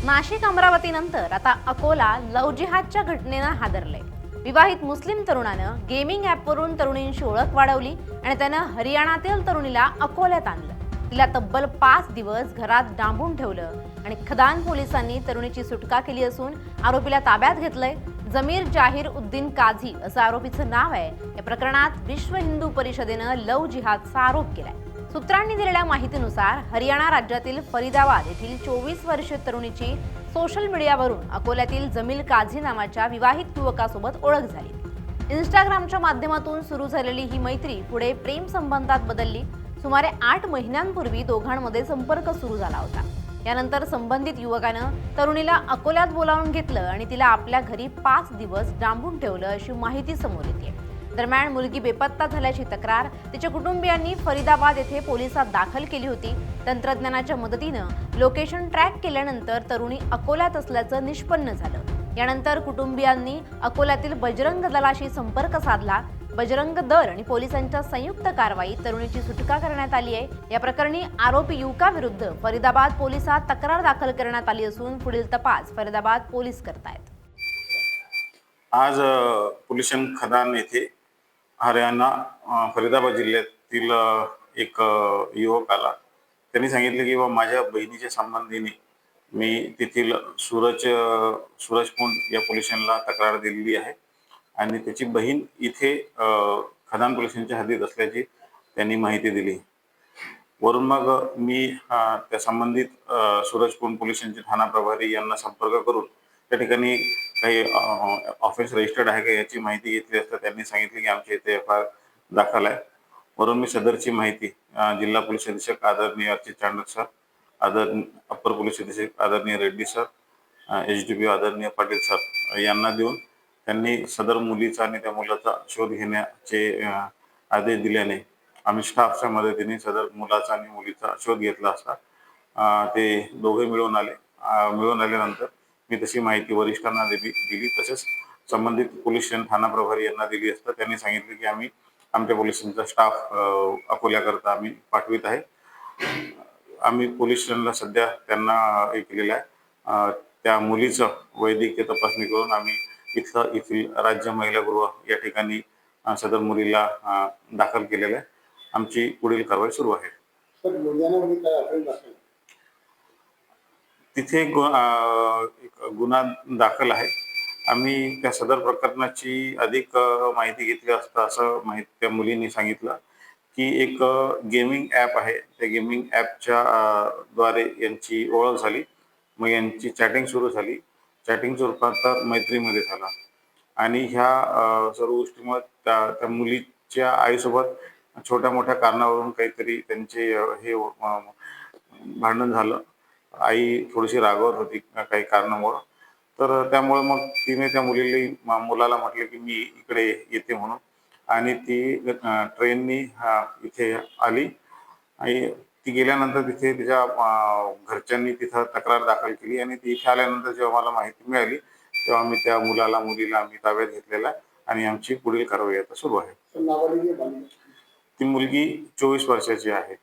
नाशिक अमरावतीनंतर आता अकोला लव्ह जिहादच्या घटनेनं हादरले। विवाहित मुस्लिम तरुणानं गेमिंग ॲपवरून तरुणींशी ओळख वाढवली आणि त्यानं हरियाणातील तरुणीला अकोल्यात आणलं। तिला तब्बल 5 दिवस घरात डांबून ठेवलं आणि खदान पोलिसांनी तरुणीची सुटका केली असून आरोपीला ताब्यात घेतलंय। जमीर जाहीर उद्दीन काझी असं आरोपीचं नाव आहे। या प्रकरणात विश्व हिंदू परिषदेनं लव्ह जिहादचा आरोप केलाय। सूत्रांनी दिलेल्या माहितीनुसार हरियाणा राज्यातील फरीदाबाद येथील 24 वर्षीय तरुणीची सोशल मीडियावरून अकोल्यातील जमील काझी नावाच्या विवाहित युवकासोबत ओळख झाली। इंस्टाग्रामच्या माध्यमातून सुरू झालेली ही मैत्री पुढे प्रेम संबंधात बदलली। सुमारे 8 महिन्यांपूर्वी दोघांमध्ये संपर्क सुरू झाला होता। यानंतर संबंधित युवकानं तरुणीला अकोल्यात बोलावून घेतलं आणि तिला आपल्या घरी 5 दिवस डांबून ठेवलं अशी माहिती समोर येते। दरम्यान मुलगी बेपत्ता झाल्याची तक्रार तिच्या कुटुंबियांनी फरीदाबाद येथे पोलिसात दाखल केली होती। तंत्रज्ञानाच्या मदतीनं लोकेशन ट्रॅक केल्यानंतर तरुणी अकोल्यात असल्याचं निष्पन्न झालं। यानंतर कुटुंबियांनी अकोल्यातील बजरंग दलाशी संपर्क साधला। बजरंग दल आणि पोलिसांच्या संयुक्त कारवाईत तरुणीची सुटका करण्यात आली आहे। या प्रकरणी आरोपी युवकाविरुद्ध फरीदाबाद पोलिसात तक्रार दाखल करण्यात आली असून पुढील तपास फरीदाबाद पोलीस करतायत। आज पोलिस खदान येथे हरियाणा फरीदाबाद जिल्ह्यातील एक युवक आला। त्यांनी सांगितले की माझ्या बहिणीच्या संबंधीने मी तेथील सूरज पुंड या पोलिसांना तक्रार दिलेली आहे आणि त्याची बहीण इथे खदान पोलिसांच्या हद्दीत असल्याची त्यांनी माहिती दिली। वरून मग मी त्या संबंधित सूरज पुंड पोलिसांचे ठाणा प्रभारी यांना संपर्क करून त्या ठिकाणी काही ऑफेन्स रजिस्टर्ड आहे का याची माहिती घेतली असता त्यांनी सांगितले की आमच्या इथे FIR दाखल आहे। वरून मी सदरची माहिती जिल्हा पोलीस अधीक्षक आदरणीय Archit Chandak sir, upper police अधीक्षक आदरणीय रेड्डी सर, HDPO आदरणीय पाटील सर यांना देऊन त्यांनी सदर मुलीचा आणि त्या मुलाचा शोध घेण्याचे आदेश दिल्याने आम्ही स्टाफच्या मदतीने सदर मुलाचा आणि मुलीचा शोध घेतला असता ते दोघे मिळून आल्यानंतर मी तशी माहिती वरिष्ठांना दिली। तसेच संबंधित पोलीस ठाणा प्रभारी यांना दिली असता त्यांनी सांगितले की आम्ही आमच्या पोलिसांचा स्टाफ अकोल्याकरता आम्ही पाठवित आहे। आम्ही पोलीस स्टेशनला सध्या त्यांना हे केलेलं आहे। त्या मुलीचं वैद्यकीय तपासणी करून आम्ही इथील राज्य महिला गृह या ठिकाणी सदर मुलीला दाखल केलेलं आहे। आमची पुढील कारवाई सुरू आहे। तिथे एक गुन्हा दाखल आहे। आम्ही त्या सदर प्रकरणाची अधिक माहिती घेतली असता असं त्या मुलीने सांगितलं की एक गेमिंग ॲप आहे, त्या गेमिंग ॲपच्या द्वारे यांची ओळख झाली। मग यांची चॅटिंग सुरू झाली। चॅटिंगचा रूपांतर मैत्रीमध्ये झाला आणि ह्या सर्व गोष्टीमुळे त्या मुलीच्या आईसोबत छोट्या मोठ्या कारणावरून काहीतरी त्यांचे हे भांडण झालं। आई थोडीशी रागावत होती काही कारणामुळं, तर त्यामुळे मग तिने त्या मुलाला म्हटलं की मी इकडे येते म्हणून आणि ती ट्रेननी इथे आली आणि ती गेल्यानंतर तिथे तिच्या घरच्यांनी तिथं तक्रार दाखल केली आणि ती इथे आल्यानंतर जेव्हा मला माहिती मिळाली तेव्हा मी त्या मुलीला आम्ही ताब्यात घेतलेला आणि आमची पुढील कारवाई आता सुरू आहे। ती मुलगी 24 वर्षाची आहे।